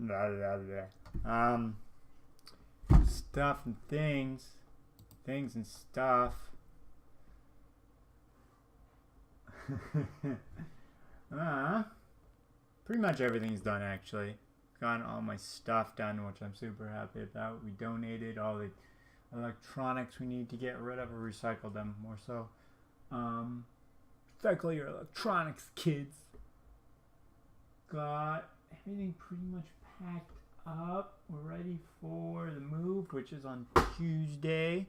Blah, blah, blah. Stuff and things. Things and stuff. Pretty much everything's done, actually. Gotten all my stuff done, which I'm super happy about. We donated all the electronics we need to get rid of, or recycle them more so. Recycle your electronics, kids. Got everything pretty much packed up. We're ready for the move, which is on Tuesday.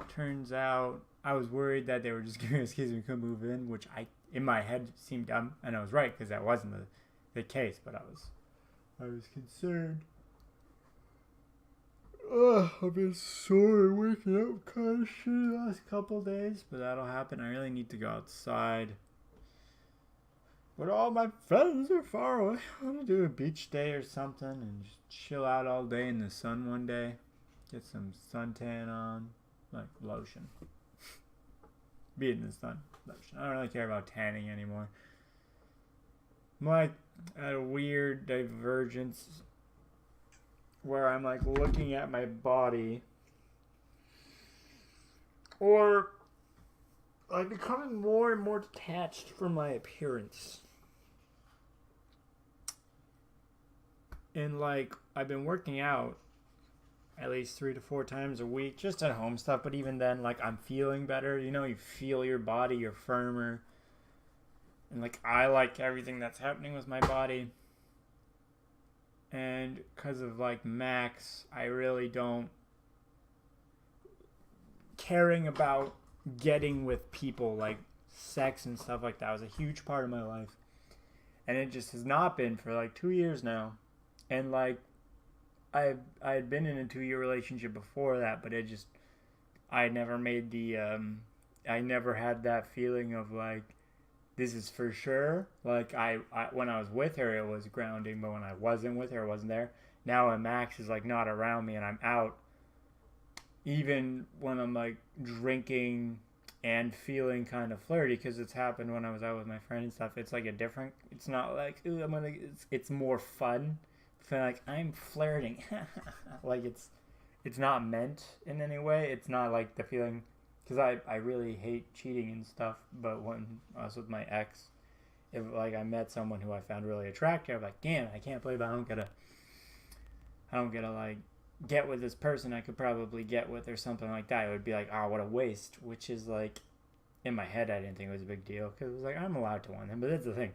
Turns out I was worried that they were just giving us keys and we couldn't move in, which in my head seemed dumb, and I was right because that wasn't the case, but I was concerned. I've been sore waking up kind of shitty the last couple days, but that'll happen. I really need to go outside. But all my friends are far away. I want to do a beach day or something and just chill out all day in the sun one day. Get some suntan on, like lotion. Be in the sun, lotion. I don't really care about tanning anymore. I'm like at a weird divergence where I'm like looking at my body, or like becoming more and more detached from my appearance. And like I've been working out at least 3 to 4 times a week, just at home stuff, but even then, like, I'm feeling better. You know, you feel your body, you're firmer. And like I like everything that's happening with my body. And because of like Max, I really don't caring about getting with people, like sex and stuff like that was a huge part of my life. And it just has not been for like 2 years now. And like I had been in a 2-year relationship before that, but I never made I never had that feeling of like, this is for sure. Like I when I was with her, it was grounding, but when I wasn't with her, I wasn't there. Now when Max is like not around me and I'm out, even when I'm like drinking and feeling kind of flirty, because it's happened when I was out with my friend and stuff. It's like it's not like, ooh, it's more fun. Feel like I'm flirting. Like it's not meant in any way. It's not like the feeling, because I really hate cheating and stuff, but when I was with my ex, if like I met someone who I found really attractive, I'm like, damn, I can't believe I don't get to like get with this person I could probably get with or something like that. It would be like, oh, what a waste. Which is like, in my head, I didn't think it was a big deal, because it was like, I'm allowed to want him. But that's the thing,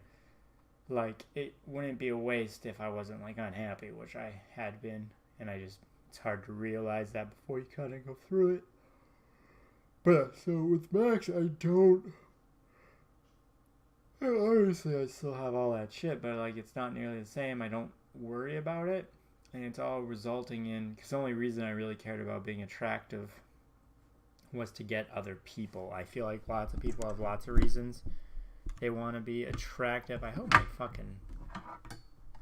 like, it wouldn't be a waste if I wasn't like unhappy, which I had been. And it's hard to realize that before you kind of go through it. But so with Max, obviously I still have all that shit, but like it's not nearly the same. I don't worry about it, and it's all resulting in, because the only reason I really cared about being attractive was to get other people. I feel like lots of people have lots of reasons they want to be attractive. I hope my fucking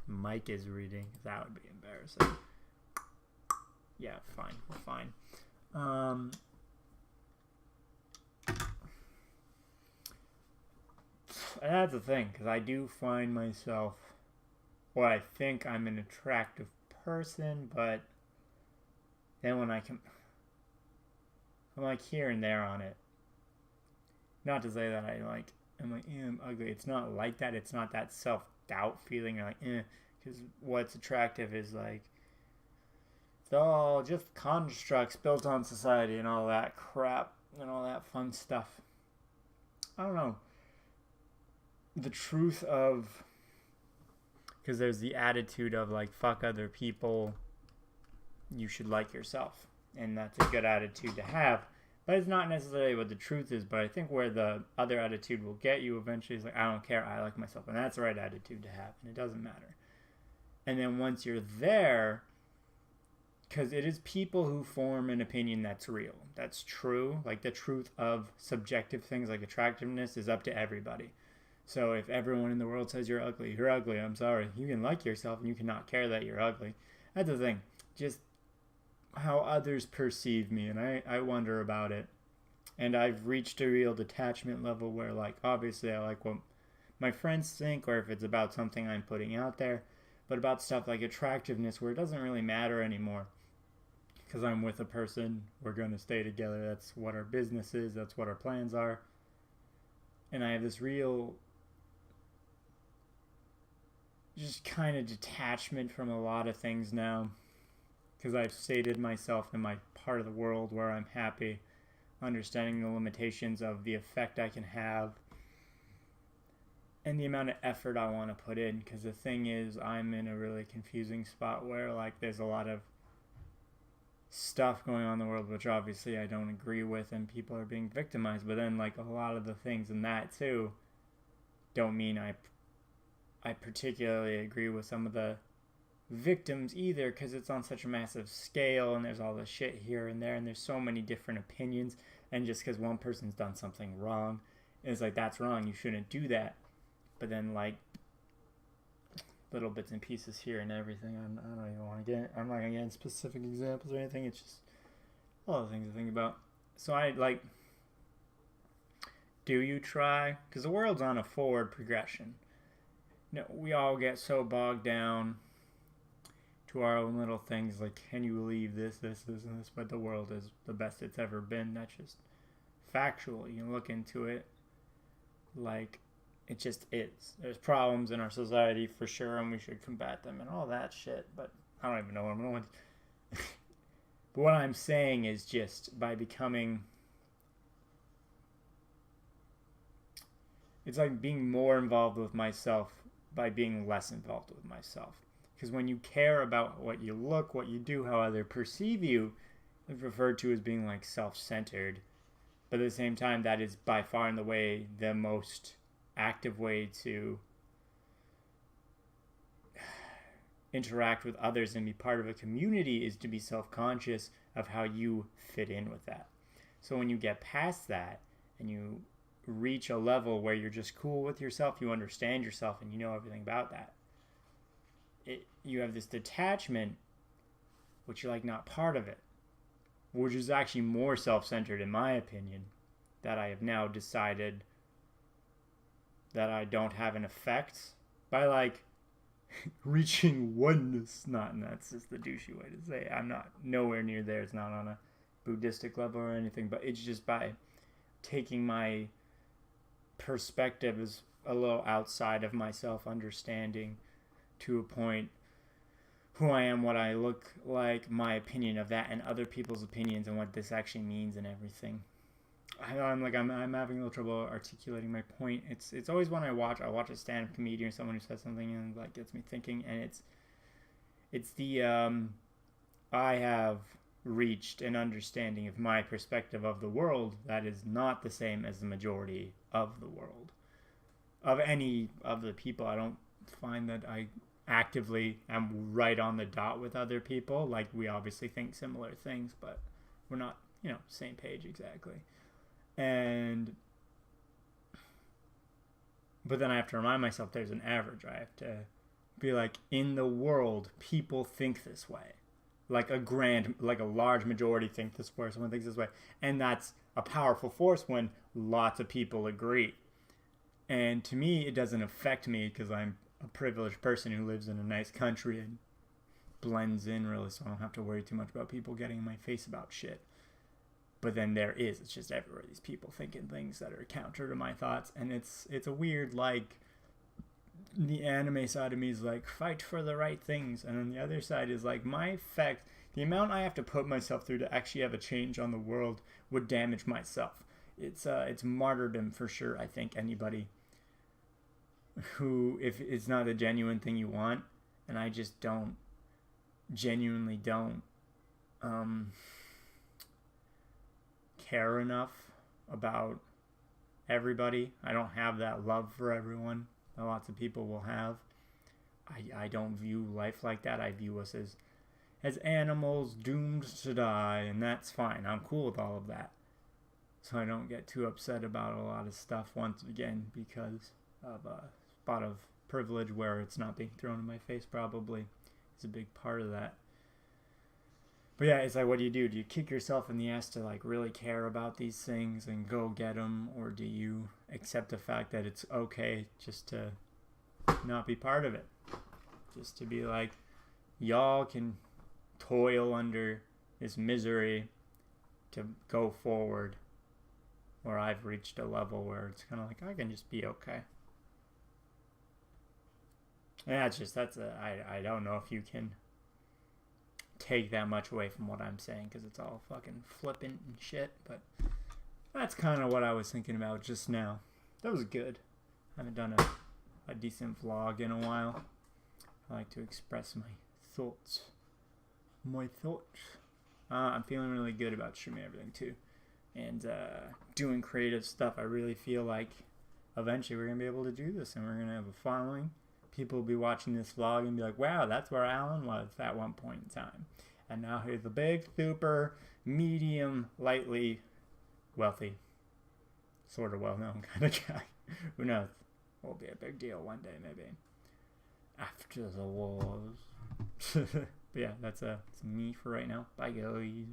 mic is reading. That would be embarrassing. Yeah, fine. We're fine. And that's the thing, because I do find myself, well, I think I'm an attractive person, but then when I'm like here and there on it. Not to say that I'm like, I'm ugly. It's not like that. It's not that self-doubt feeling. You're like, because what's attractive is like, it's all just constructs built on society and all that crap and all that fun stuff. I don't know. The truth of, because there's the attitude of like, fuck other people, you should like yourself, and that's a good attitude to have, but it's not necessarily what the truth is. But I think where the other attitude will get you eventually is like, I don't care, I like myself, and that's the right attitude to have, and it doesn't matter. And then once you're there, because it is people who form an opinion that's real, that's true, like the truth of subjective things like attractiveness is up to everybody. So if everyone in the world says you're ugly, I'm sorry. You can like yourself and you cannot care that you're ugly. That's the thing. Just how others perceive me, and I wonder about it. And I've reached a real detachment level where, like, obviously I like what my friends think, or if it's about something I'm putting out there. but about stuff like attractiveness where it doesn't really matter anymore. Because I'm with a person, we're going to stay together. That's what our business is. That's what our plans are. And I have this real just kind of detachment from a lot of things now. Because I've sated myself in my part of the world where I'm happy, understanding the limitations of the effect I can have and the amount of effort I want to put in. Because the thing is, I'm in a really confusing spot where like there's a lot of stuff going on in the world which obviously I don't agree with, and people are being victimized, but then like a lot of the things in that too don't mean I particularly agree with some of the victims either, because it's on such a massive scale and there's all this shit here and there and there's so many different opinions, and just because one person's done something wrong, it's like that's wrong, you shouldn't do that. But then like little bits and pieces here and everything. I don't even want to get. I'm not gonna get in specific examples or anything. It's just all the things to think about. So I like. Do you try? Because the world's on a forward progression. You know, we all get so bogged down to our own little things. Like, can you believe this, and this? But the world is the best it's ever been. That's just factual. You can look into it. Like. It just is. There's problems in our society for sure, and we should combat them and all that shit. But I don't even know where I'm going. But what I'm saying is just by becoming... It's like being more involved with myself by being less involved with myself. Because when you care about what you look, what you do, how others perceive you, it's referred to as being like self-centered. But at the same time, that is by far and away the most... active way to interact with others and be part of a community is to be self-conscious of how you fit in with that. So when you get past that and you reach a level where you're just cool with yourself, you understand yourself and you know everything about that, you have this detachment which you're like not part of it, which is actually more self-centered in my opinion, that I have now decided that I don't have an effect by like reaching oneness. And that's just the douchey way to say it. I'm not nowhere near there. It's not on a Buddhistic level or anything, but it's just by taking my perspective as a little outside of myself, understanding to a point who I am, what I look like, my opinion of that, and other people's opinions, and what this actually means and everything. I'm having a little trouble articulating my point. It's always when I watch a stand-up comedian or someone who says something and like gets me thinking, and it's the I have reached an understanding of my perspective of the world that is not the same as the majority of the world, of any of the people. I don't find that I actively am right on the dot with other people. Like, we obviously think similar things, but we're not, same page exactly. But then I have to remind myself there's an average. I have to be like, in the world, people think this way. Like a large majority think this way, someone thinks this way. And that's a powerful force when lots of people agree. And to me, it doesn't affect me because I'm a privileged person who lives in a nice country and blends in really, so I don't have to worry too much about people getting in my face about shit. But then it's just everywhere, these people thinking things that are counter to my thoughts. And it's a weird, like, the anime side of me is like, fight for the right things. And then the other side is like, my effect, the amount I have to put myself through to actually have a change on the world would damage myself. It's martyrdom for sure. I think anybody who, if it's not a genuine thing you want, and I just genuinely don't, care enough about everybody. I don't have that love for everyone that lots of people will have. I don't view life like that. I view us as animals doomed to die, and that's fine. I'm cool with all of that. So I don't get too upset about a lot of stuff once again because of a spot of privilege where it's not being thrown in my face probably is a big part of that. But yeah, it's like, what do you do? Do you kick yourself in the ass to like really care about these things and go get them? Or do you accept the fact that it's okay just to not be part of it? just to be like, y'all can toil under this misery to go forward, where I've reached a level where it's kind of like I can just be okay. And I don't know if you can take that much away from what I'm saying, because it's all fucking flippant and shit, but that's kind of what I was thinking about just now. That was good. I haven't done a decent vlog in a while. I like to express my thoughts. I'm feeling really good about streaming everything too, and doing creative stuff. I really feel like eventually we're gonna be able to do this, and we're gonna have a following. People will be watching this vlog and be like, wow, that's where Alan was at one point in time. And now here's the big, super, medium, lightly wealthy, sort of well-known kind of guy. Who knows? Will be a big deal one day, maybe. After the wars. But yeah, that's me for right now. Bye, guys.